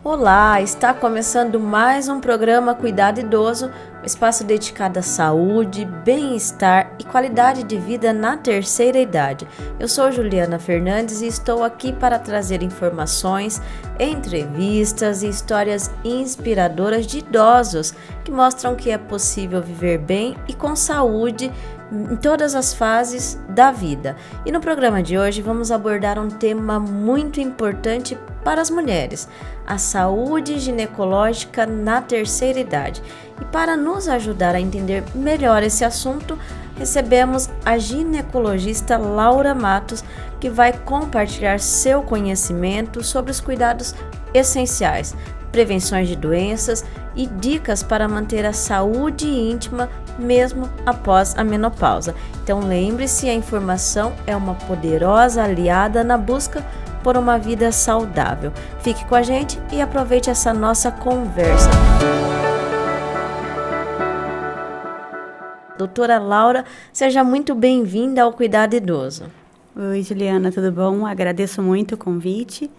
Olá, está começando mais um programa Cuidado Idoso, um espaço dedicado à saúde, bem-estar e qualidade de vida na terceira idade. Eu sou Juliana Fernandes e estou aqui para trazer informações, entrevistas e histórias inspiradoras de idosos que mostram que é possível viver bem e com saúde em todas as fases da vida. E no programa de hoje vamos abordar um tema muito importante para as mulheres, a saúde ginecológica na terceira idade. E para nos ajudar a entender melhor esse assunto, recebemos a ginecologista Laura Matos, que vai compartilhar seu conhecimento sobre os cuidados essenciais, prevenções de doenças e dicas para manter a saúde íntima mesmo após a menopausa. Então lembre-se, a informação é uma poderosa aliada na busca por uma vida saudável. Fique com a gente e aproveite essa nossa conversa. Doutora Laura, seja muito bem-vinda ao Cuidado Idoso. Oi, Juliana, tudo bom? Agradeço muito o convite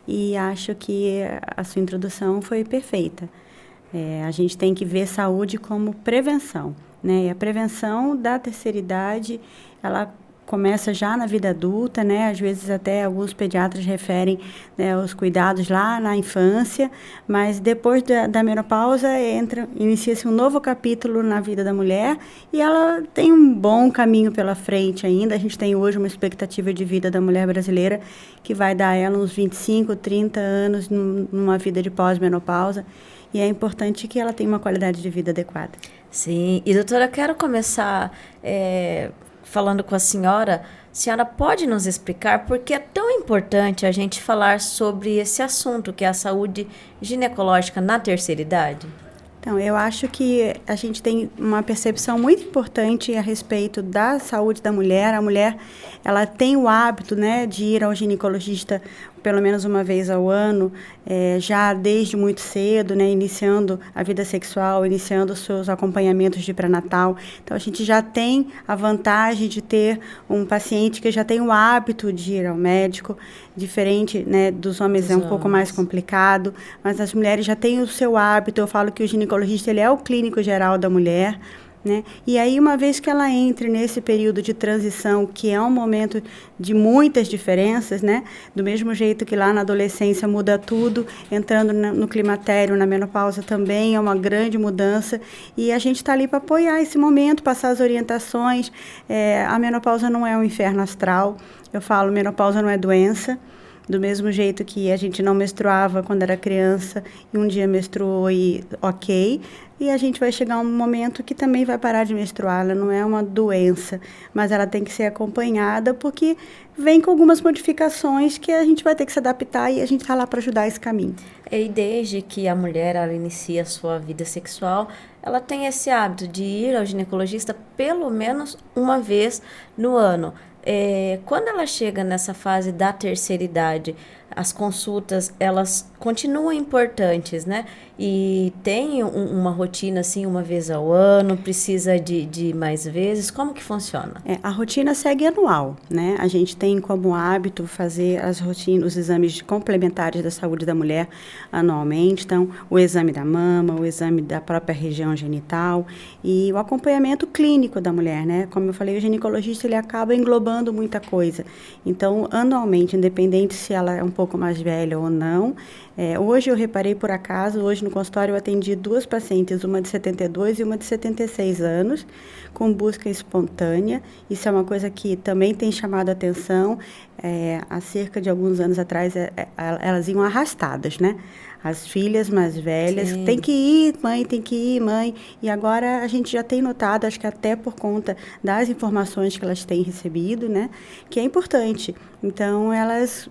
e acho que a sua introdução foi perfeita. A gente tem que ver saúde como prevenção, né? E a prevenção da terceira idade, ela começa já na vida adulta, né? Às vezes até alguns pediatras referem, né, os cuidados lá na infância, mas depois da menopausa inicia-se um novo capítulo na vida da mulher e ela tem um bom caminho pela frente ainda. A gente tem hoje uma expectativa de vida da mulher brasileira que vai dar a ela uns 25, 30 anos numa vida de pós-menopausa. E é importante que ela tenha uma qualidade de vida adequada. Sim, e doutora, eu quero começar falando com a senhora. A senhora pode nos explicar por que é tão importante a gente falar sobre esse assunto, que é a saúde ginecológica na terceira idade? Então, eu acho que a gente tem uma percepção muito importante a respeito da saúde da mulher. A mulher, ela tem o hábito, né, de ir ao ginecologista pelo menos uma vez ao ano, já desde muito cedo, né, iniciando a vida sexual, iniciando os seus acompanhamentos de pré-natal. Então, a gente já tem a vantagem de ter um paciente que já tem o hábito de ir ao médico, diferente, né, dos homens um pouco mais complicado, mas as mulheres já têm o seu hábito. Eu falo que o ginecologista, ele é o clínico geral da mulher, né? E aí, uma vez que ela entre nesse período de transição, que é um momento de muitas diferenças, né? Do mesmo jeito que lá na adolescência muda tudo, entrando no climatério, na menopausa também é uma grande mudança, e a gente está ali para apoiar esse momento, passar as orientações. A menopausa não é um inferno astral. Eu falo, menopausa não é doença. Do mesmo jeito que a gente não menstruava quando era criança e um dia menstruou e ok, e a gente vai chegar um momento que também vai parar de menstruar. Ela não é uma doença, mas ela tem que ser acompanhada porque vem com algumas modificações que a gente vai ter que se adaptar e a gente está lá para ajudar esse caminho. E desde que a mulher ela inicia a sua vida sexual, ela tem esse hábito de ir ao ginecologista pelo menos uma vez no ano. Quando ela chega nessa fase da terceira idade, as consultas, elas continuam importantes, né? E tem uma rotina, assim, uma vez ao ano, precisa de mais vezes? Como que funciona? A rotina segue anual, né? A gente tem como hábito fazer as rotinas, os exames complementares da saúde da mulher anualmente. Então, o exame da mama, o exame da própria região genital e o acompanhamento clínico da mulher, né? Como eu falei, o ginecologista, ele acaba englobando muita coisa. Então, anualmente, independente se ela é um pouco mais velha ou não, hoje eu reparei por acaso, hoje no consultório eu atendi 2 pacientes, uma de 72 e uma de 76 anos, com busca espontânea. Isso é uma coisa que também tem chamado a atenção. Há cerca de alguns anos atrás, elas iam arrastadas, né? As filhas mais velhas, Sim. Tem que ir, mãe. E agora a gente já tem notado, acho que até por conta das informações que elas têm recebido, né? Que é importante. Então, elas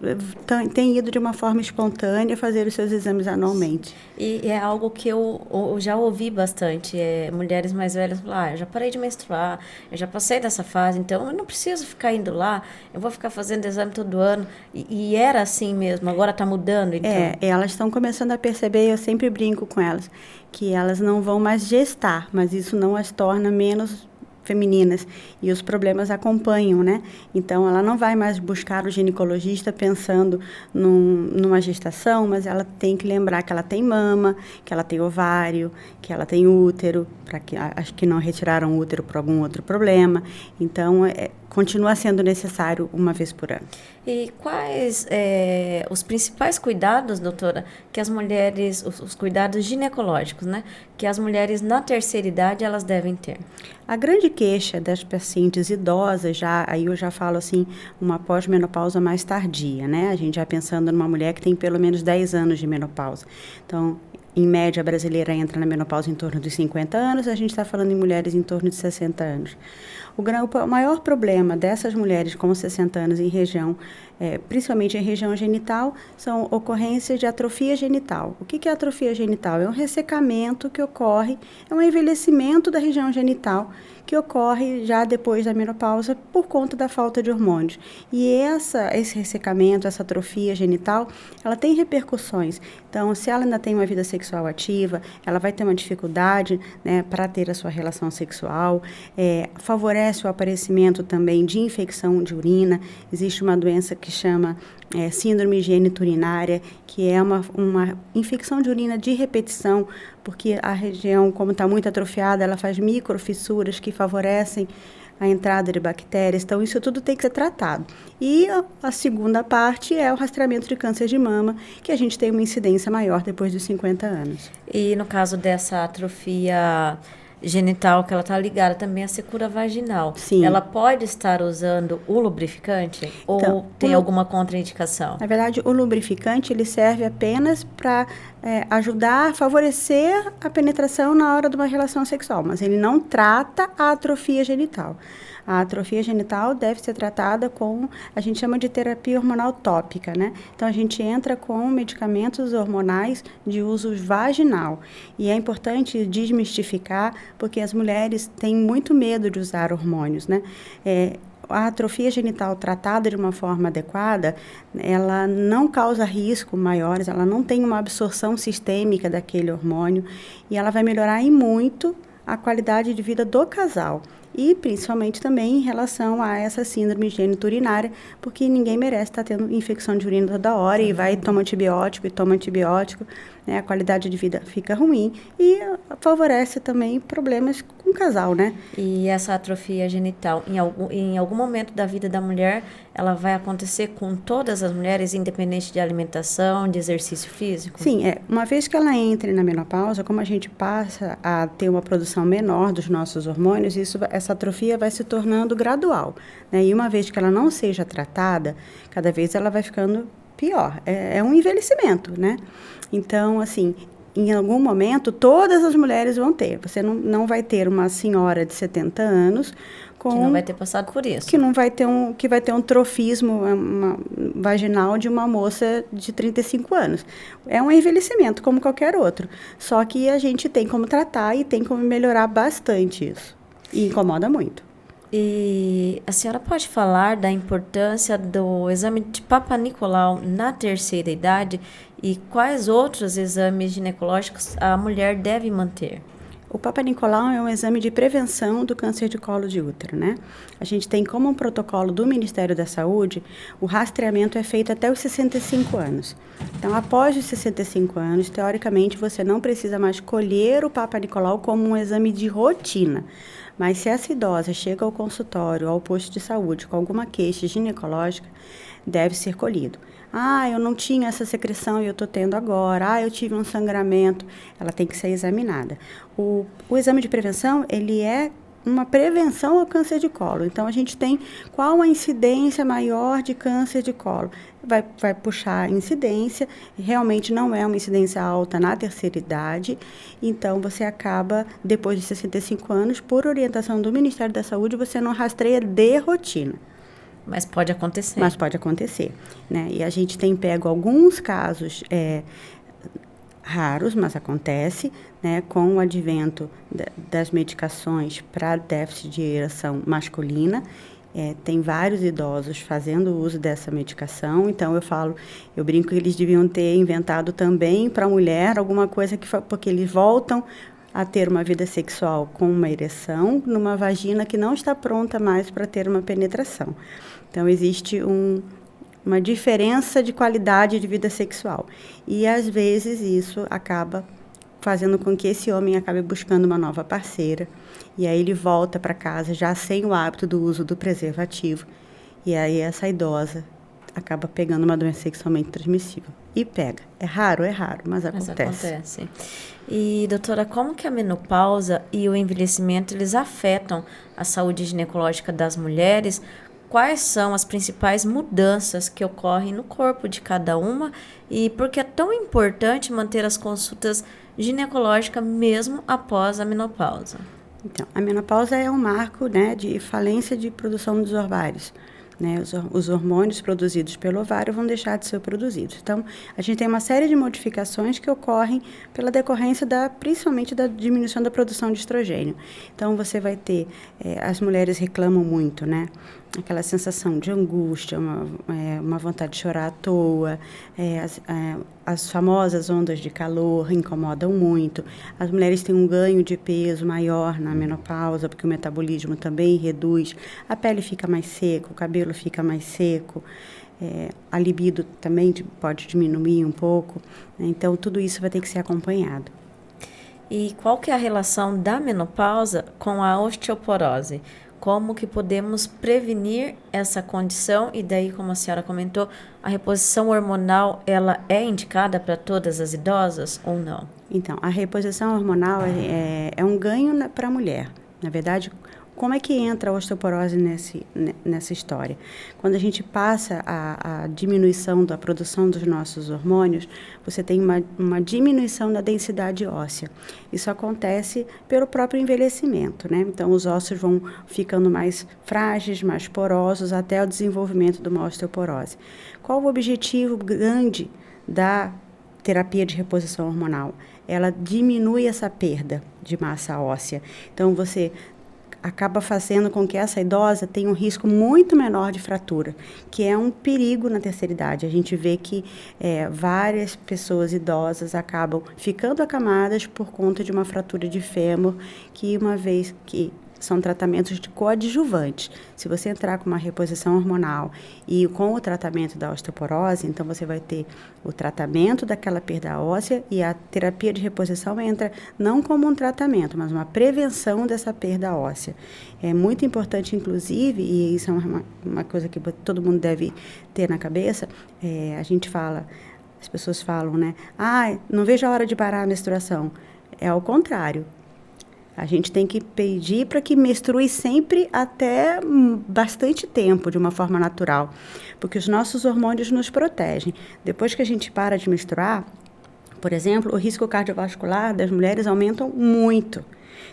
têm ido de uma forma espontânea fazer os seus exames anualmente. E é algo que eu já ouvi bastante. Mulheres mais velhas falam, eu já parei de menstruar, eu já passei dessa fase, então eu não preciso ficar indo lá, eu vou ficar fazendo exame todo ano. E era assim mesmo, agora está mudando, então? Elas estão começando a perceber, eu sempre brinco com elas, que elas não vão mais gestar, mas isso não as torna menos femininas e os problemas acompanham, né? Então, ela não vai mais buscar o ginecologista pensando numa gestação, mas ela tem que lembrar que ela tem mama, que ela tem ovário, que ela tem útero, para que acho que não retiraram o útero por algum outro problema. Então, continua sendo necessário uma vez por ano. E quais os principais cuidados, doutora, que as mulheres, os cuidados ginecológicos, né, que as mulheres na terceira idade elas devem ter? A grande queixa das pacientes idosas, aí eu já falo assim, uma pós-menopausa mais tardia, né? A gente já pensando numa mulher que tem pelo menos 10 anos de menopausa. Então, em média, a brasileira entra na menopausa em torno dos 50 anos, a gente está falando em mulheres em torno de 60 anos. O maior problema dessas mulheres com 60 anos em região, principalmente em região genital, são ocorrências de atrofia genital. O que é atrofia genital? É um ressecamento que ocorre, é um envelhecimento da região genital que ocorre já depois da menopausa por conta da falta de hormônios. E esse ressecamento, essa atrofia genital, ela tem repercussões. Então, se ela ainda tem uma vida sexual ativa, ela vai ter uma dificuldade, né, para ter a sua relação sexual, favorece o aparecimento também de infecção de urina. Existe uma doença que chama síndrome geniturinária, que é uma infecção de urina de repetição, porque a região, como está muito atrofiada, ela faz microfissuras que favorecem a entrada de bactérias. Então, isso tudo tem que ser tratado. E a segunda parte é o rastreamento de câncer de mama, que a gente tem uma incidência maior depois dos 50 anos. E no caso dessa atrofia genital, que ela está ligada também à secura vaginal. Sim. Ela pode estar usando o lubrificante então, ou tem alguma contraindicação? Na verdade, o lubrificante ele serve apenas para ajudar a favorecer a penetração na hora de uma relação sexual, mas ele não trata a atrofia genital. A atrofia genital deve ser tratada com, a gente chama de terapia hormonal tópica, né? Então, a gente entra com medicamentos hormonais de uso vaginal. E é importante desmistificar, porque as mulheres têm muito medo de usar hormônios, né? A atrofia genital tratada de uma forma adequada, ela não causa risco maiores, ela não tem uma absorção sistêmica daquele hormônio e ela vai melhorar em muito a qualidade de vida do casal. E principalmente também em relação a essa síndrome geniturinária, porque ninguém merece estar tendo infecção de urina toda hora e vai e toma antibiótico, né? A qualidade de vida fica ruim e favorece também problemas com o casal, né? E essa atrofia genital, em algum momento da vida da mulher, ela vai acontecer com todas as mulheres, independente de alimentação, de exercício físico? Sim, uma vez que ela entre na menopausa, como a gente passa a ter uma produção menor dos nossos hormônios, essa atrofia vai se tornando gradual, né? E uma vez que ela não seja tratada, cada vez ela vai ficando pior. É um envelhecimento, né? Então, assim, em algum momento, todas as mulheres vão ter. Você não vai ter uma senhora de 70 anos que não vai ter passado por isso. Que vai ter um trofismo vaginal de uma moça de 35 anos. É um envelhecimento, como qualquer outro. Só que a gente tem como tratar e tem como melhorar bastante isso. E incomoda muito. E a senhora pode falar da importância do exame de Papa Nicolau na terceira idade e quais outros exames ginecológicos a mulher deve manter? O Papa Nicolau é um exame de prevenção do câncer de colo de útero, né? A gente tem como um protocolo do Ministério da Saúde, o rastreamento é feito até os 65 anos. Então, após os 65 anos, teoricamente, você não precisa mais colher o Papa Nicolau como um exame de rotina. Mas se essa idosa chega ao consultório, ao posto de saúde, com alguma queixa ginecológica, deve ser colhido. Eu não tinha essa secreção e eu estou tendo agora. Eu tive um sangramento. Ela tem que ser examinada. O exame de prevenção, ele é uma prevenção ao câncer de colo. Então, a gente tem qual a incidência maior de câncer de colo. Vai puxar a incidência, realmente não é uma incidência alta na terceira idade, então você acaba, depois de 65 anos, por orientação do Ministério da Saúde, você não rastreia de rotina. Mas pode acontecer. Né? E a gente tem pego alguns casos raros, mas acontece, né, com o advento das medicações para déficit de ereção masculina. Tem vários idosos fazendo uso dessa medicação, então eu brinco que eles deviam ter inventado também para a mulher alguma coisa porque eles voltam a ter uma vida sexual com uma ereção numa vagina que não está pronta mais para ter uma penetração. Então, existe uma diferença de qualidade de vida sexual. E, às vezes, isso acaba fazendo com que esse homem acabe buscando uma nova parceira. E aí ele volta para casa já sem o hábito do uso do preservativo. E aí essa idosa acaba pegando uma doença sexualmente transmissível. E pega. É raro, mas acontece. E, doutora, como que a menopausa e o envelhecimento, eles afetam a saúde ginecológica das mulheres? Quais são as principais mudanças que ocorrem no corpo de cada uma? E por que é tão importante manter as consultas ginecológicas mesmo após a menopausa? Então, a menopausa é um marco, né, de falência de produção dos ovários. Né, os hormônios produzidos pelo ovário vão deixar de ser produzidos. Então, a gente tem uma série de modificações que ocorrem pela decorrência principalmente da diminuição da produção de estrogênio. Então, você vai ter, as mulheres reclamam muito, né? Aquela sensação de angústia, uma vontade de chorar à toa, as famosas ondas de calor incomodam muito. As mulheres têm um ganho de peso maior na menopausa, porque o metabolismo também reduz, a pele fica mais seca, o cabelo fica mais seco, a libido também pode diminuir um pouco, né? Então, tudo isso vai ter que ser acompanhado. E qual que é a relação da menopausa com a osteoporose? Como que podemos prevenir essa condição? E daí, como a senhora comentou, a reposição hormonal, ela é indicada para todas as idosas ou não? Então, a reposição hormonal é um ganho para a mulher. Na verdade, como é que entra a osteoporose nessa história? Quando a gente passa a diminuição da produção dos nossos hormônios, você tem uma diminuição da densidade óssea. Isso acontece pelo próprio envelhecimento, né? Então, os ossos vão ficando mais frágeis, mais porosos, até o desenvolvimento de uma osteoporose. Qual o objetivo grande da terapia de reposição hormonal? Ela diminui essa perda de massa óssea. Então, você acaba fazendo com que essa idosa tenha um risco muito menor de fratura, que é um perigo na terceira idade. A gente vê que várias pessoas idosas acabam ficando acamadas por conta de uma fratura de fêmur, que uma vez que são tratamentos de coadjuvantes. Se você entrar com uma reposição hormonal e com o tratamento da osteoporose, então você vai ter o tratamento daquela perda óssea e a terapia de reposição entra não como um tratamento, mas uma prevenção dessa perda óssea. É muito importante, inclusive, e isso é uma coisa que todo mundo deve ter na cabeça, as pessoas falam, né? Não vejo a hora de parar a menstruação. É ao contrário. A gente tem que pedir para que menstrue sempre até bastante tempo, de uma forma natural, porque os nossos hormônios nos protegem. Depois que a gente para de menstruar, por exemplo, o risco cardiovascular das mulheres aumenta muito.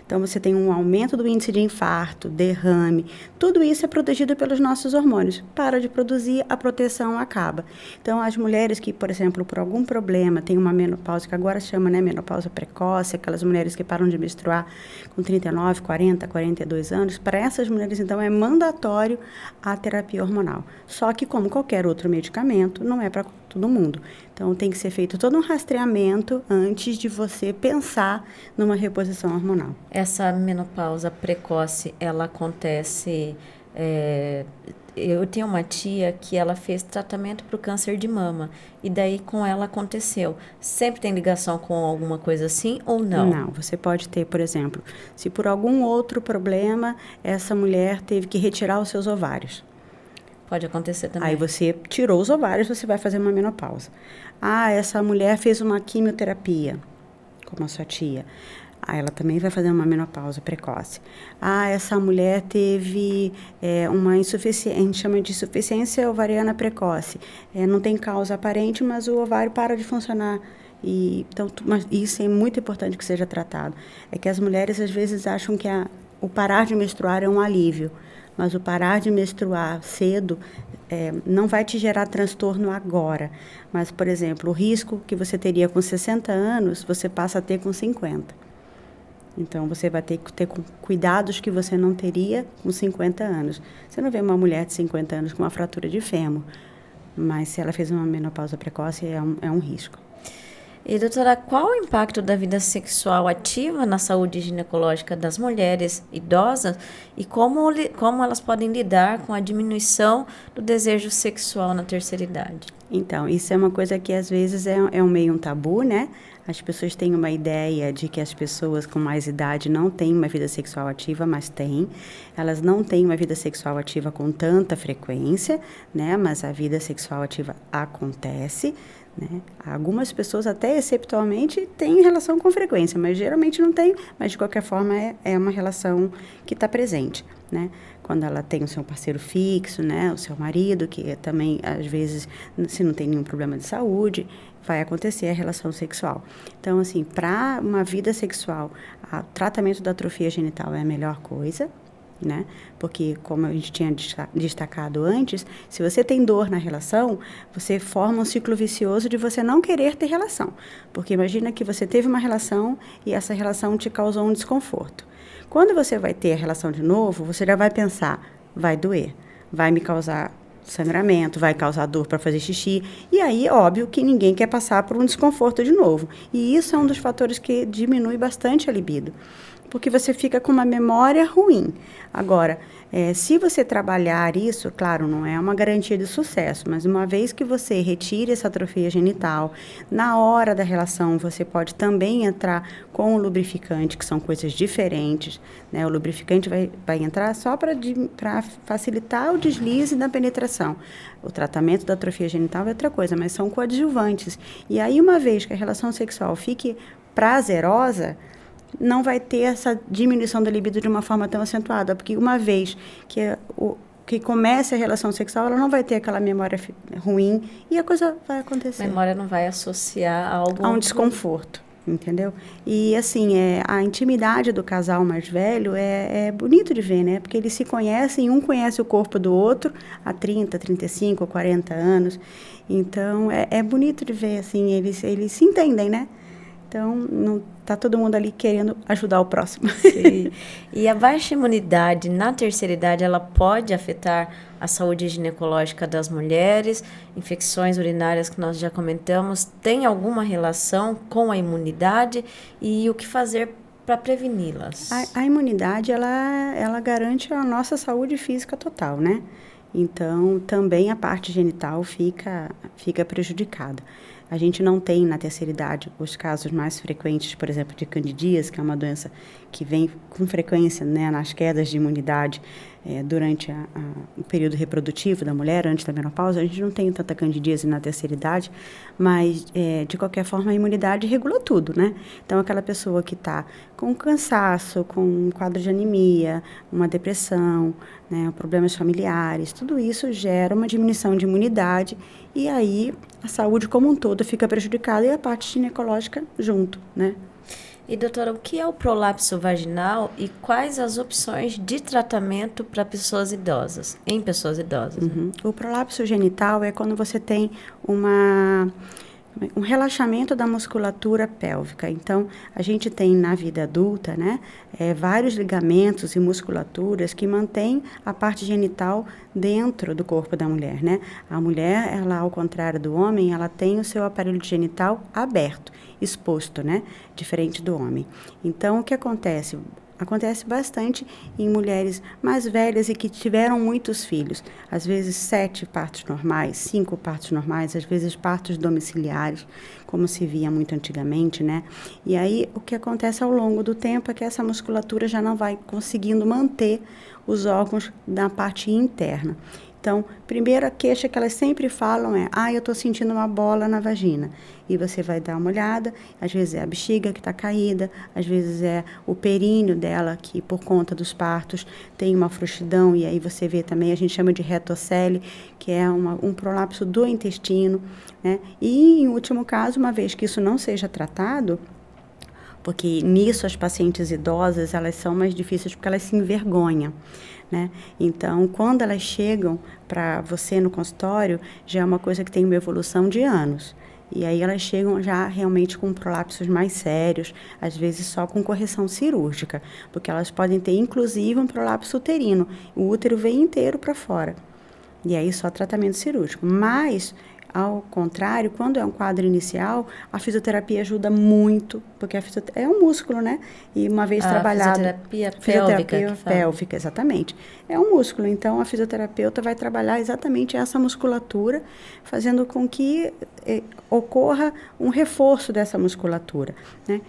Então, você tem um aumento do índice de infarto, derrame, tudo isso é protegido pelos nossos hormônios. Para de produzir, a proteção acaba. Então, as mulheres que, por exemplo, por algum problema, têm uma menopausa, que agora chama, né, menopausa precoce, aquelas mulheres que param de menstruar com 39, 40, 42 anos, para essas mulheres, então, é mandatório a terapia hormonal. Só que, como qualquer outro medicamento, não é para todo mundo. Então, tem que ser feito todo um rastreamento antes de você pensar numa reposição hormonal. Essa menopausa precoce, ela acontece... eu tenho uma tia que ela fez tratamento para o câncer de mama. E daí, com ela, aconteceu. Sempre tem ligação com alguma coisa assim ou não? Não. Você pode ter, por exemplo, se por algum outro problema, essa mulher teve que retirar os seus ovários. Pode acontecer também. Aí você tirou os ovários, você vai fazer uma menopausa. Essa mulher fez uma quimioterapia, como a sua tia. Ela também vai fazer uma menopausa precoce. Essa mulher teve uma insuficiência, a gente chama de insuficiência ovariana precoce. Não tem causa aparente, mas o ovário para de funcionar. Então, isso é muito importante que seja tratado. É que as mulheres, às vezes, acham que o parar de menstruar é um alívio. Mas o parar de menstruar cedo não vai te gerar transtorno agora. Mas, por exemplo, o risco que você teria com 60 anos, você passa a ter com 50. Então, você vai ter que ter cuidados que você não teria com 50 anos. Você não vê uma mulher de 50 anos com uma fratura de fêmur, mas se ela fez uma menopausa precoce, é um risco. E, doutora, qual o impacto da vida sexual ativa na saúde ginecológica das mulheres idosas e como elas podem lidar com a diminuição do desejo sexual na terceira idade? Então, isso é uma coisa que às vezes é meio um tabu, né? As pessoas têm uma ideia de que as pessoas com mais idade não têm uma vida sexual ativa, mas têm. Elas não têm uma vida sexual ativa com tanta frequência, né? Mas a vida sexual ativa acontece, né? Algumas pessoas, até exceptualmente, têm relação com frequência, mas geralmente não tem. Mas, de qualquer forma, é uma relação que está presente, né? Quando ela tem o seu parceiro fixo, né? O seu marido, que também, às vezes, se não tem nenhum problema de saúde, vai acontecer a relação sexual. Então, assim, para uma vida sexual, o tratamento da atrofia genital é a melhor coisa, né? Porque, como a gente tinha destacado antes, se você tem dor na relação, você forma um ciclo vicioso de você não querer ter relação. Porque imagina que você teve uma relação e essa relação te causou um desconforto. Quando você vai ter a relação de novo, você já vai pensar, vai doer, vai me causar sangramento, vai causar dor para fazer xixi. E aí, óbvio que ninguém quer passar por um desconforto de novo. E isso é um dos fatores que diminui bastante a libido, porque você fica com uma memória ruim. Agora, se você trabalhar isso, claro, não é uma garantia de sucesso, mas uma vez que você retire essa atrofia genital, na hora da relação você pode também entrar com o lubrificante, que são coisas diferentes, né? O lubrificante vai entrar só para facilitar o deslize da penetração. O tratamento da atrofia genital é outra coisa, mas são coadjuvantes. E aí, uma vez que a relação sexual fique prazerosa, não vai ter essa diminuição da libido de uma forma tão acentuada, porque uma vez que comece a relação sexual, ela não vai ter aquela memória ruim e a coisa vai acontecer. A memória não vai associar a um desconforto, entendeu? E, assim, a intimidade do casal mais velho é bonito de ver, né? Porque eles se conhecem, um conhece o corpo do outro há 30, 35, 40 anos. Então, é bonito de ver, assim, eles se entendem, né? Então, não está todo mundo ali querendo ajudar o próximo. Sim. E a baixa imunidade na terceira idade, ela pode afetar a saúde ginecológica das mulheres? Infecções urinárias que nós já comentamos, tem alguma relação com a imunidade? E o que fazer para preveni-las? A imunidade, ela garante a nossa saúde física total, né? Então, também a parte genital fica prejudicada. A gente não tem na terceira idade os casos mais frequentes, por exemplo, de candidíase, que é uma doença que vem com frequência, né, nas quedas de imunidade durante o período reprodutivo da mulher, antes da menopausa. A gente não tem tanta candidíase na terceira idade, mas, de qualquer forma, a imunidade regula tudo, né? Então, aquela pessoa que está com cansaço, com um quadro de anemia, uma depressão, né, problemas familiares, tudo isso gera uma diminuição de imunidade e aí a saúde como um todo fica prejudicada e a parte ginecológica junto, né? E, doutora, o que é o prolapso vaginal e quais as opções de tratamento para pessoas idosas, em pessoas idosas? Uhum. O prolapso genital é quando você tem um relaxamento da musculatura pélvica. Então, a gente tem na vida adulta, né, vários ligamentos e musculaturas que mantêm a parte genital dentro do corpo da mulher, né? A mulher, ela, ao contrário do homem, ela tem o seu aparelho genital aberto, exposto, né? Diferente do homem. Então, o que acontece? Acontece bastante em mulheres mais velhas e que tiveram muitos filhos. Às vezes 7 partos normais, 5 partos normais, às vezes partos domiciliares, como se via muito antigamente, né? E aí o que acontece ao longo do tempo é que essa musculatura já não vai conseguindo manter os órgãos da parte interna. Então, primeira queixa que elas sempre falam é: eu estou sentindo uma bola na vagina. E você vai dar uma olhada, às vezes é a bexiga que está caída, às vezes é o períneo dela, que por conta dos partos tem uma frouxidão, e aí você vê também, a gente chama de retocele, que é um prolapso do intestino, né? E, em último caso, uma vez que isso não seja tratado, porque nisso as pacientes idosas, elas são mais difíceis porque elas se envergonham, né? Então, quando elas chegam para você no consultório, já é uma coisa que tem uma evolução de anos. E aí elas chegam já realmente com prolapsos mais sérios, às vezes só com correção cirúrgica, porque elas podem ter inclusive um prolapso uterino, o útero vem inteiro para fora. E aí só tratamento cirúrgico. Mas Ao contrário, quando é um quadro inicial, a fisioterapia ajuda muito, porque é um músculo, né? E uma vez trabalhado... Fisioterapia pélvica, exatamente. É um músculo, então a fisioterapeuta vai trabalhar exatamente essa musculatura, fazendo com que ocorra um reforço dessa musculatura, né?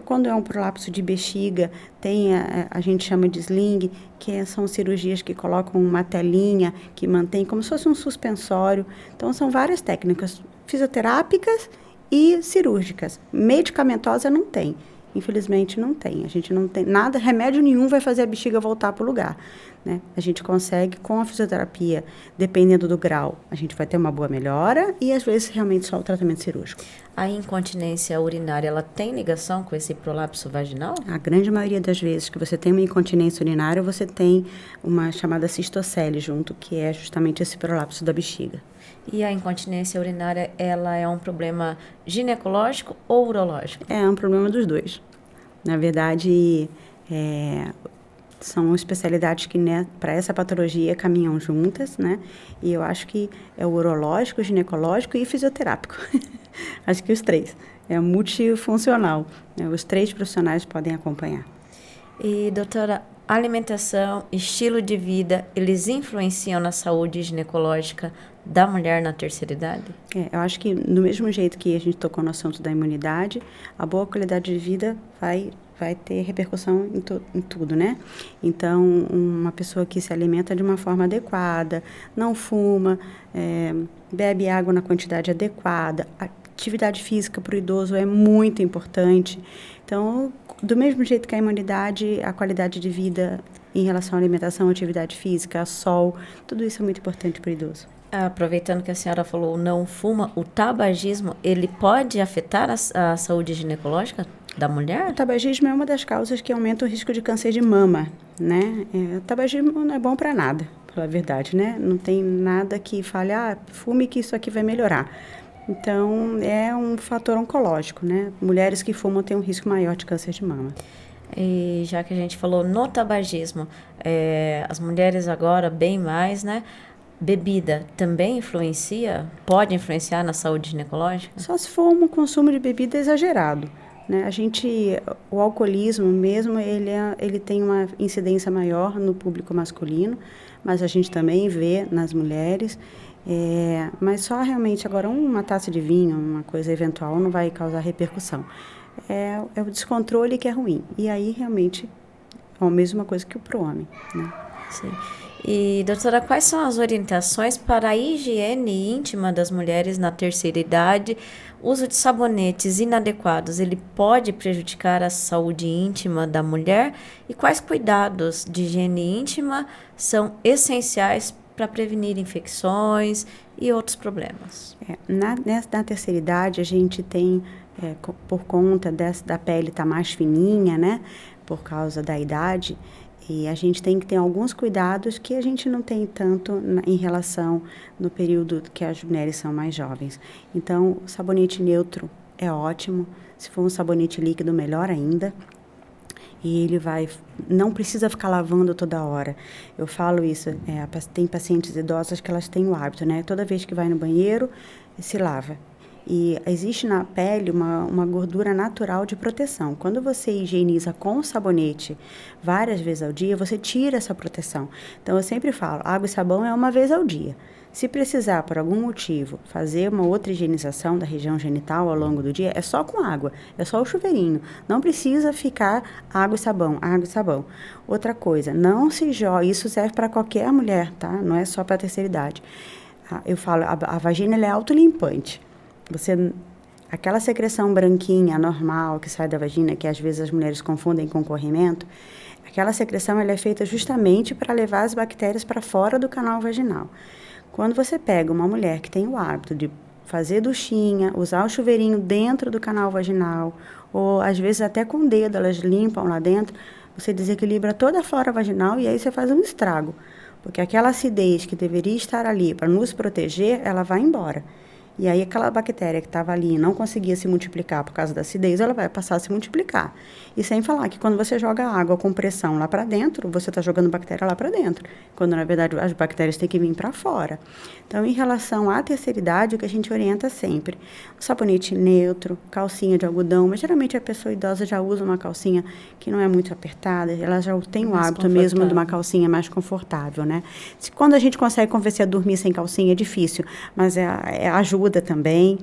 Quando é um prolapso de bexiga, tem a gente chama de sling, que são cirurgias que colocam uma telinha que mantém como se fosse um suspensório. Então, são várias técnicas fisioterápicas e cirúrgicas. Medicamentosa não tem. Infelizmente, não tem. A gente não tem nada, remédio nenhum vai fazer a bexiga voltar para o lugar, né? A gente consegue, com a fisioterapia, dependendo do grau, a gente vai ter uma boa melhora e, às vezes, realmente só o tratamento cirúrgico. A incontinência urinária, ela tem ligação com esse prolapso vaginal? A grande maioria das vezes que você tem uma incontinência urinária, você tem uma chamada cistocele junto, que é justamente esse prolapso da bexiga. E a incontinência urinária, ela é um problema ginecológico ou urológico? É um problema dos dois. Na verdade, são especialidades que, né, para essa patologia caminham juntas, né? E eu acho que é o urológico, o ginecológico e fisioterápico. Acho que os três. É multifuncional, né? Os três profissionais podem acompanhar. E, doutora, alimentação, estilo de vida, eles influenciam na saúde ginecológica da mulher na terceira idade? Eu acho que, do mesmo jeito que a gente tocou no assunto da imunidade, a boa qualidade de vida vai ter repercussão em tudo, né? Então, uma pessoa que se alimenta de uma forma adequada, não fuma, bebe água na quantidade adequada, atividade física para o idoso é muito importante. Então, do mesmo jeito que a imunidade, a qualidade de vida em relação à alimentação, atividade física, sol, tudo isso é muito importante para o idoso. Aproveitando que a senhora falou não fuma, o tabagismo, ele pode afetar a saúde ginecológica da mulher? O tabagismo é uma das causas que aumenta o risco de câncer de mama, né? O tabagismo não é bom para nada, pela verdade, né? Não tem nada que fale, fume que isso aqui vai melhorar. Então, é um fator oncológico, né? Mulheres que fumam têm um risco maior de câncer de mama. E já que a gente falou no tabagismo, as mulheres agora bem mais, né? Bebida também pode influenciar na saúde ginecológica? Só se for um consumo de bebida exagerado, né? O alcoolismo mesmo, ele tem uma incidência maior no público masculino, mas a gente também vê nas mulheres. Mas só realmente agora uma taça de vinho, uma coisa eventual, não vai causar repercussão. É o descontrole que é ruim. E aí, realmente, é a mesma coisa que pro homem, né? Sim. E, doutora, quais são as orientações para a higiene íntima das mulheres na terceira idade? O uso de sabonetes inadequados, ele pode prejudicar a saúde íntima da mulher? E quais cuidados de higiene íntima são essenciais para prevenir infecções e outros problemas? Na terceira idade, a gente tem, por conta da pele estar mais fininha, né, por causa da idade, e a gente tem que ter alguns cuidados que a gente não tem tanto em relação no período que as mulheres são mais jovens. Então, o sabonete neutro é ótimo. Se for um sabonete líquido, melhor ainda. E ele não precisa ficar lavando toda hora. Eu falo isso, tem pacientes idosas que elas têm o hábito, né? Toda vez que vai no banheiro, se lava. E existe na pele uma gordura natural de proteção. Quando você higieniza com sabonete várias vezes ao dia, você tira essa proteção. Então, eu sempre falo, água e sabão é uma vez ao dia. Se precisar, por algum motivo, fazer uma outra higienização da região genital ao longo do dia, é só com água, é só o chuveirinho. Não precisa ficar água e sabão, água e sabão. Outra coisa, não se joga, isso serve para qualquer mulher, tá? Não é só para a terceira idade. Eu falo, a vagina ela é autolimpante. Aquela secreção branquinha, normal, que sai da vagina, que às vezes as mulheres confundem com corrimento, aquela secreção ela é feita justamente para levar as bactérias para fora do canal vaginal. Quando você pega uma mulher que tem o hábito de fazer duchinha, usar o chuveirinho dentro do canal vaginal, ou às vezes até com o dedo elas limpam lá dentro, você desequilibra toda a flora vaginal e aí você faz um estrago. Porque aquela acidez que deveria estar ali para nos proteger, ela vai embora. E aí aquela bactéria que estava ali e não conseguia se multiplicar por causa da acidez, ela vai passar a se multiplicar. E sem falar que quando você joga água com pressão lá para dentro, você está jogando bactéria lá para dentro, quando na verdade as bactérias têm que vir para fora. Então, em relação à terceira idade, o que a gente orienta sempre, sabonete neutro, calcinha de algodão, mas geralmente a pessoa idosa já usa uma calcinha que não é muito apertada, ela já tem o hábito mesmo de uma calcinha mais confortável, né? Quando a gente consegue convencer a dormir sem calcinha é difícil, mas ajuda também.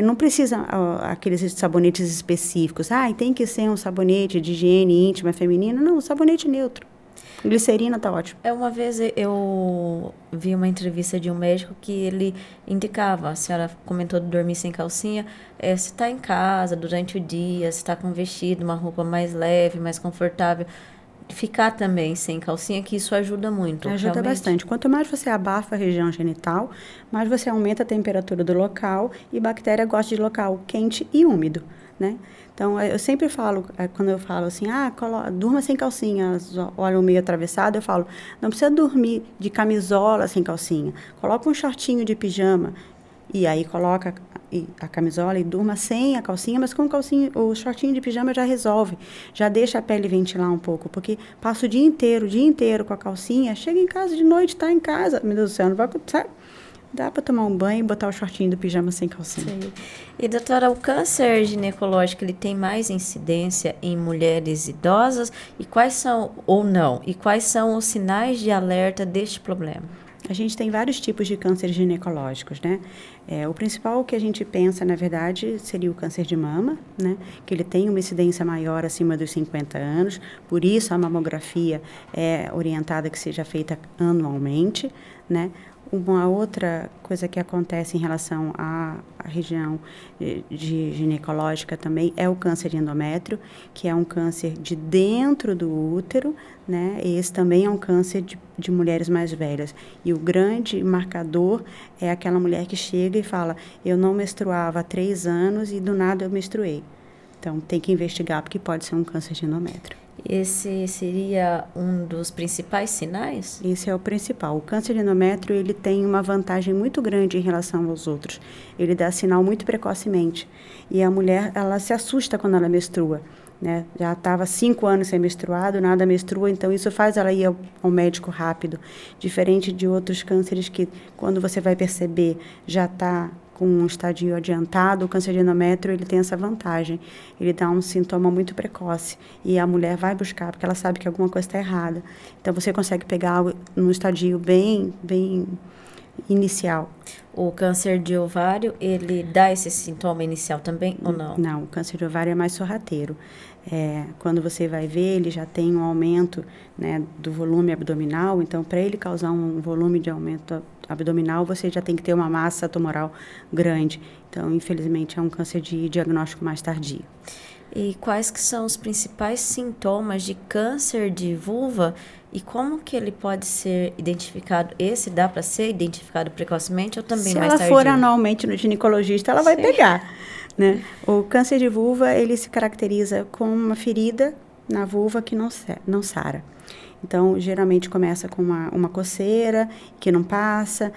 Não precisa aqueles sabonetes específicos. Tem que ser um sabonete de higiene íntima feminina. Não, sabonete neutro. Glicerina tá ótimo. Uma vez eu vi uma entrevista de um médico que ele indicava, a senhora comentou de dormir sem calcinha, se está em casa durante o dia, se está com um vestido, uma roupa mais leve, mais confortável, ficar também sem calcinha, que isso ajuda muito. Ajuda realmente bastante. Quanto mais você abafa a região genital, mais você aumenta a temperatura do local, e bactéria gosta de local quente e úmido, né? Então, eu sempre falo, quando eu falo assim, durma sem calcinha, olham meio atravessado, eu falo, não precisa dormir de camisola sem calcinha, coloca um shortinho de pijama, e aí coloca a camisola e durma sem a calcinha, mas com calcinha, o shortinho de pijama já resolve, já deixa a pele ventilar um pouco, porque passa o dia inteiro com a calcinha, chega em casa de noite, está em casa, meu Deus do céu, não vai acontecer. Dá para tomar um banho e botar o shortinho do pijama sem calcinha. Sim. E, doutora, o câncer ginecológico, ele tem mais incidência em mulheres idosas? E quais são, ou não, e quais são os sinais de alerta deste problema? A gente tem vários tipos de cânceres ginecológicos, né? O principal que a gente pensa, na verdade, seria o câncer de mama, né? Que ele tem uma incidência maior acima dos 50 anos, por isso a mamografia é orientada que seja feita anualmente, né? Uma outra coisa que acontece em relação à região ginecológica também é o câncer de endométrio, que é um câncer de dentro do útero, né? Esse também é um câncer de mulheres mais velhas. E o grande marcador é aquela mulher que chega e fala, eu não menstruava há 3 anos e do nada eu menstruei. Então, tem que investigar, porque pode ser um câncer de endométrio. Esse seria um dos principais sinais? Esse é o principal. O câncer de endométrio, ele tem uma vantagem muito grande em relação aos outros. Ele dá sinal muito precocemente. E a mulher, ela se assusta quando ela menstrua, né? Já estava 5 anos sem menstruado, nada menstrua, então isso faz ela ir ao médico rápido. Diferente de outros cânceres que, quando você vai perceber, já está com um estadio adiantado, o câncer de endométrio, ele tem essa vantagem. Ele dá um sintoma muito precoce e a mulher vai buscar, porque ela sabe que alguma coisa está errada. Então, você consegue pegar num estadio bem inicial. O câncer de ovário, ele dá esse sintoma inicial também ou não? Não, o câncer de ovário é mais sorrateiro. Quando você vai ver, ele já tem um aumento, né, do volume abdominal, então, para ele causar um volume de aumento abdominal, você já tem que ter uma massa tumoral grande. Então, infelizmente, é um câncer de diagnóstico mais tardio. E quais que são os principais sintomas de câncer de vulva e como que ele pode ser identificado? Esse dá para ser identificado precocemente ou também mais tardio? Se ela for anualmente no ginecologista, ela vai pegar, né? O câncer de vulva, ele se caracteriza com uma ferida na vulva que não sara. Então, geralmente começa com uma coceira que não passa,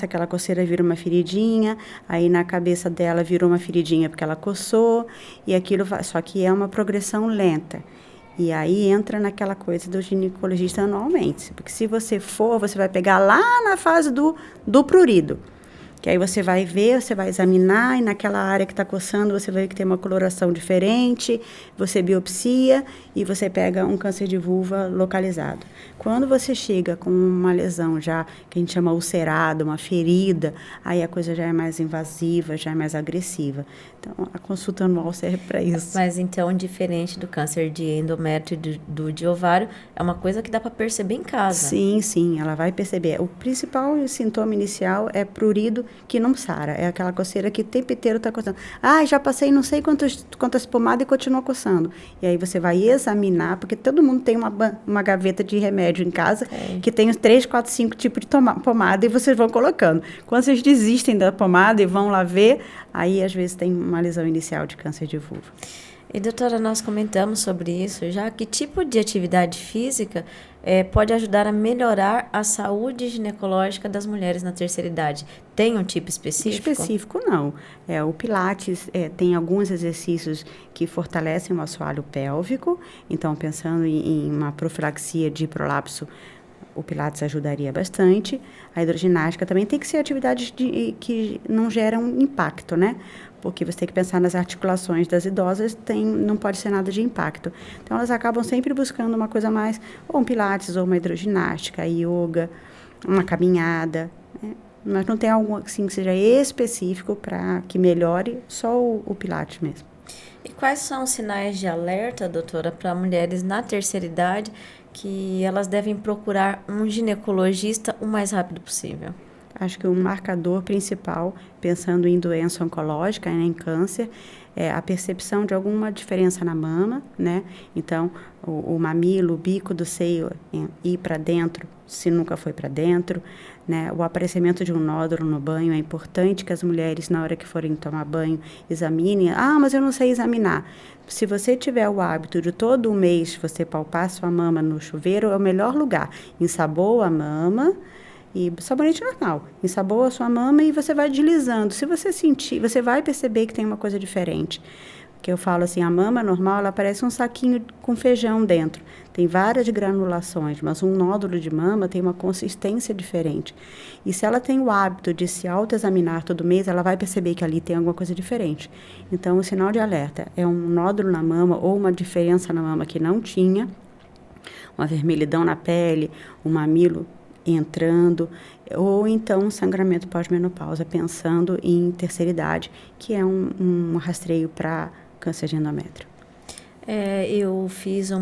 aquela coceira vira uma feridinha, aí na cabeça dela virou uma feridinha porque ela coçou, e aquilo só que é uma progressão lenta. E aí entra naquela coisa do ginecologista anualmente, porque se você você vai pegar lá na fase do prurido. Que aí você vai ver, você vai examinar, e naquela área que está coçando, você vai ver que tem uma coloração diferente, você biopsia e você pega um câncer de vulva localizado. Quando você chega com uma lesão já, que a gente chama ulcerada, uma ferida, aí a coisa já é mais invasiva, já é mais agressiva. Então, a consulta anual serve para isso. Mas então, diferente do câncer de endométrio e de ovário, é uma coisa que dá para perceber em casa. Sim, ela vai perceber. O principal sintoma inicial é prurido que não sara. É aquela coceira que o tempo inteiro está coçando. Já passei não sei quantas pomadas e continua coçando. E aí você vai examinar, porque todo mundo tem uma gaveta de remédio em casa, que tem os 3, 4, 5 tipos de pomada, e vocês vão colocando. Quando vocês desistem da pomada e vão lá ver, aí às vezes tem uma lesão inicial de câncer de vulva. E, doutora, nós comentamos sobre isso já. Que tipo de atividade física pode ajudar a melhorar a saúde ginecológica das mulheres na terceira idade? Tem um tipo específico? Específico, não. O Pilates tem alguns exercícios que fortalecem o assoalho pélvico. Então, pensando em uma profilaxia de prolapso, o Pilates ajudaria bastante. A hidroginástica também tem que ser atividades que não geram impacto, né? Porque você tem que pensar nas articulações das idosas, não pode ser nada de impacto. Então, elas acabam sempre buscando uma coisa mais, ou um Pilates, ou uma hidroginástica, yoga, uma caminhada, né? Mas não tem algo assim que seja específico para que melhore, só o Pilates mesmo. E quais são os sinais de alerta, doutora, para mulheres na terceira idade que elas devem procurar um ginecologista o mais rápido possível? Acho que o marcador principal, pensando em doença oncológica, em câncer, é a percepção de alguma diferença na mama, né? Então, o mamilo, o bico do seio ir para dentro, se nunca foi para dentro, né? O aparecimento de um nódulo no banho, é importante que as mulheres, na hora que forem tomar banho, examinem. Ah, mas eu não sei examinar. Se você tiver o hábito de todo mês você palpar sua mama no chuveiro, é o melhor lugar. Ensaboa a mama, e sabonete normal, ensaboa a sua mama e você vai deslizando. Se você sentir, você vai perceber que tem uma coisa diferente. Que eu falo assim, a mama normal, ela parece um saquinho com feijão dentro. Tem várias granulações, mas um nódulo de mama tem uma consistência diferente. E se ela tem o hábito de se autoexaminar todo mês, ela vai perceber que ali tem alguma coisa diferente. Então, o sinal de alerta é um nódulo na mama ou uma diferença na mama que não tinha, uma vermelhidão na pele, um mamilo entrando, ou então um sangramento pós-menopausa, pensando em terceira idade, que é um rastreio para câncer de endométrio. Eu fiz um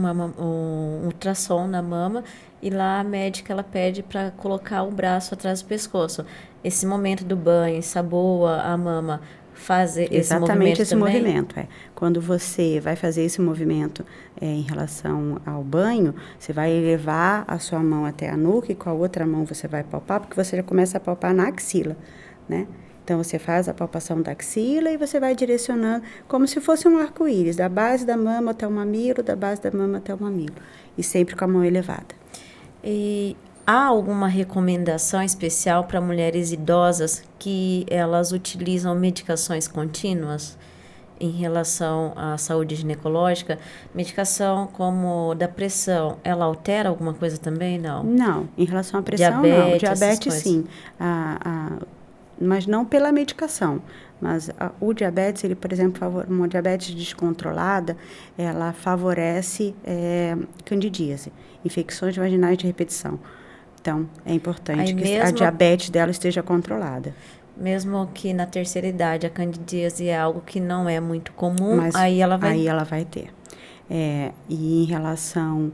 ultrassom na mama e lá a médica ela pede para colocar o braço atrás do pescoço. Esse momento do banho, ensaboa a mama, fazer esse movimento também? Exatamente esse movimento. Quando você vai fazer esse movimento em relação ao banho, você vai levar a sua mão até a nuca e com a outra mão você vai palpar, porque você já começa a palpar na axila, né? Então, você faz a palpação da axila e você vai direcionando como se fosse um arco-íris, da base da mama até o mamilo, da base da mama até o mamilo. E sempre com a mão elevada. E há alguma recomendação especial para mulheres idosas que elas utilizam medicações contínuas em relação à saúde ginecológica? Medicação como da pressão, ela altera alguma coisa também, não? Não, em relação à pressão, não. Diabetes, sim. Mas não pela medicação. Mas o diabetes, ele, por exemplo, uma diabetes descontrolada, ela favorece candidíase, infecções vaginais de repetição. Então, é importante que a diabetes dela esteja controlada. Mesmo que na terceira idade a candidíase é algo que não é muito comum, mas aí ela vai ter. E em relação,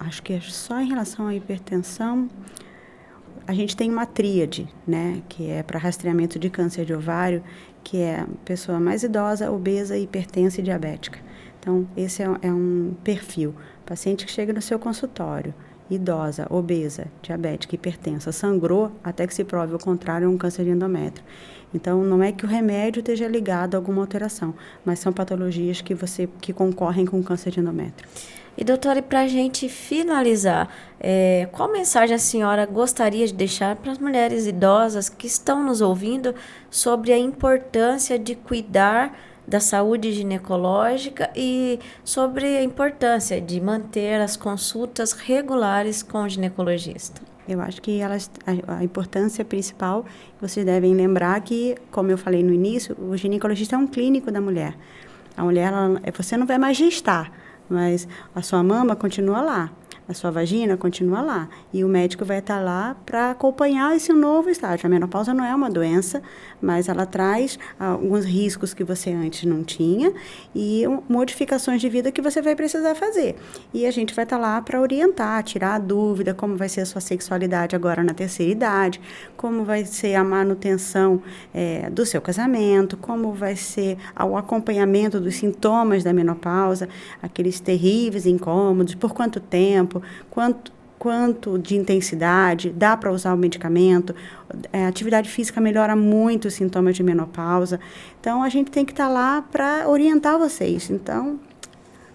acho que é só em relação à hipertensão, a gente tem uma tríade, né, que é para rastreamento de câncer de ovário, que é a pessoa mais idosa, obesa, hipertensa e diabética. Então, esse é um perfil. Paciente que chega no seu consultório, idosa, obesa, diabética, hipertensa, sangrou, até que se prove o contrário, é um câncer de endométrio. Então, não é que o remédio esteja ligado a alguma alteração, mas são patologias que concorrem com o câncer de endométrio. E, doutora, e para a gente finalizar, qual mensagem a senhora gostaria de deixar para as mulheres idosas que estão nos ouvindo sobre a importância de cuidar da saúde ginecológica e sobre a importância de manter as consultas regulares com o ginecologista? Eu acho que a importância principal, vocês devem lembrar que, como eu falei no início, o ginecologista é um clínico da mulher. A mulher, você não vai mais gestar, mas a sua mama continua lá, a sua vagina continua lá. E o médico vai estar lá para acompanhar esse novo estágio. A menopausa não é uma doença, mas ela traz alguns riscos que você antes não tinha e modificações de vida que você vai precisar fazer. E a gente vai estar lá para orientar, tirar a dúvida, como vai ser a sua sexualidade agora na terceira idade, como vai ser a manutenção do seu casamento, como vai ser o acompanhamento dos sintomas da menopausa, aqueles terríveis incômodos, por quanto tempo, quanto de intensidade, dá para usar o medicamento, a atividade física melhora muito os sintomas de menopausa. Então, a gente tem que estar lá para orientar vocês. Então,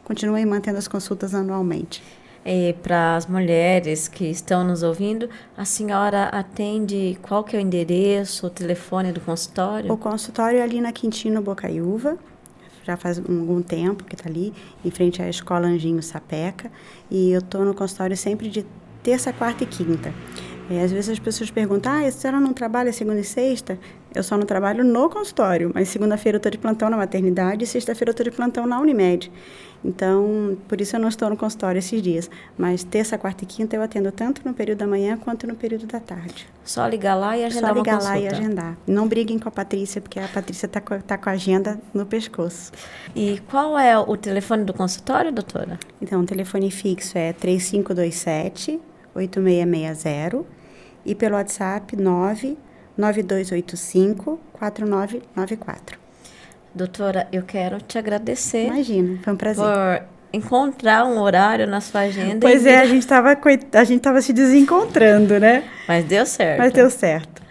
continuem mantendo as consultas anualmente. E para as mulheres que estão nos ouvindo, a senhora atende qual que é o endereço, o telefone do consultório? O consultório é ali na Quintino Bocaiúva, já faz algum tempo que está ali, em frente à Escola Anjinho Sapeca, e eu estou no consultório sempre de terça, quarta e quinta. Às vezes as pessoas perguntam, a senhora não trabalha segunda e sexta? Eu só não trabalho no consultório, mas segunda-feira eu estou de plantão na maternidade e sexta-feira eu estou de plantão na Unimed. Então, por isso eu não estou no consultório esses dias. Mas terça, quarta e quinta eu atendo tanto no período da manhã quanto no período da tarde. Só ligar lá e agendar uma consulta. Só ligar lá e agendar. Não briguem com a Patrícia, porque a Patrícia está com a agenda no pescoço. E qual é o telefone do consultório, doutora? Então, o telefone fixo é 3527-8660 e pelo WhatsApp 99285-4994. Doutora, eu quero te agradecer. Imagina, foi um prazer. Por encontrar um horário na sua agenda. Pois é, a gente tava se desencontrando, né? Mas deu certo. Mas deu certo.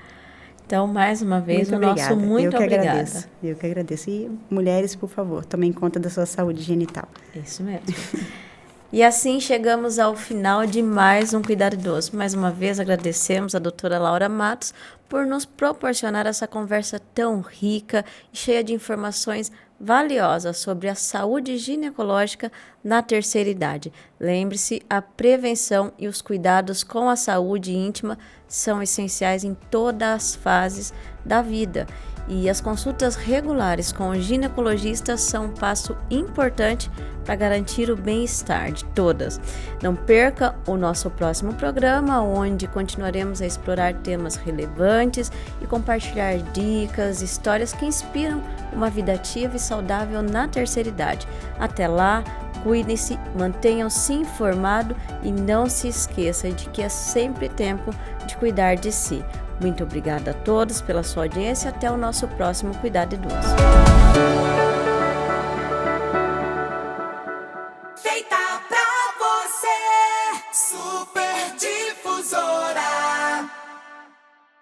Então, mais uma vez, muito nosso muito obrigada. Eu que agradeço. E mulheres, por favor, tomem conta da sua saúde genital. Isso mesmo. E assim chegamos ao final de mais um Cuidar Idoso. Mais uma vez agradecemos a doutora Laura Matos por nos proporcionar essa conversa tão rica e cheia de informações valiosas sobre a saúde ginecológica na terceira idade. Lembre-se, a prevenção e os cuidados com a saúde íntima são essenciais em todas as fases da vida. E as consultas regulares com o ginecologista são um passo importante para garantir o bem-estar de todas. Não perca o nosso próximo programa, onde continuaremos a explorar temas relevantes e compartilhar dicas, histórias que inspiram uma vida ativa e saudável na terceira idade. Até lá, cuidem-se, mantenham-se informados e não se esqueça de que é sempre tempo de cuidar de si. Muito obrigada a todos pela sua audiência. Até o nosso próximo Cuidado Idoso.